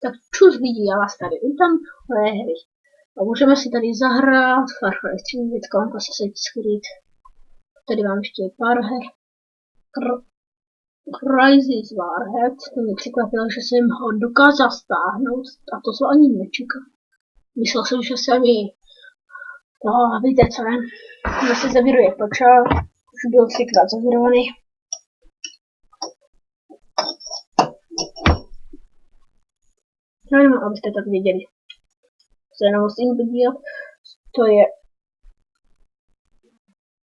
Tak čus lidi, já vás tady vítám v hry. A můžeme si tady zahrát Far Cry 3, Vietcong, Assassin's Creed. Tady mám ještě pár her. Crysis Warhead, to mě překvapilo, že jsem ho dokázal stáhnout a to jsem ani nečekal. Myslel jsem, že se mi... No, víte co ne? Že se zavíruje počal, už byl 3krát zavírovaný. No jenom, abyste tak věděli. Se nemusím podívat, to je...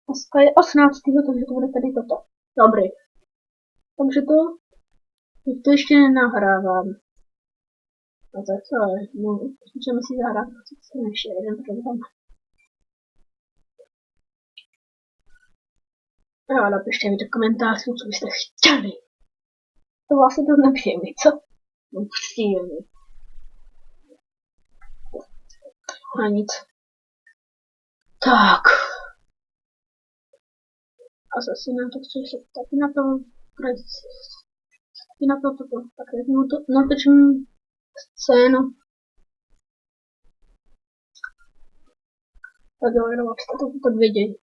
Dneska je 18. takže to bude tady toto. Dobrý. Takže to ještě nenahrávám. A tak co je, no, můžeme si zahrát ještě jeden program. Jo, napište mi do komentářů, co byste chtěli. To vlastně to nepříjemný, co? No, příjemný. A nic. Tak. Asasina, to chci se taky na to, taky na to, tak natočím scénu. Tak jo, jenom abyste to věděli.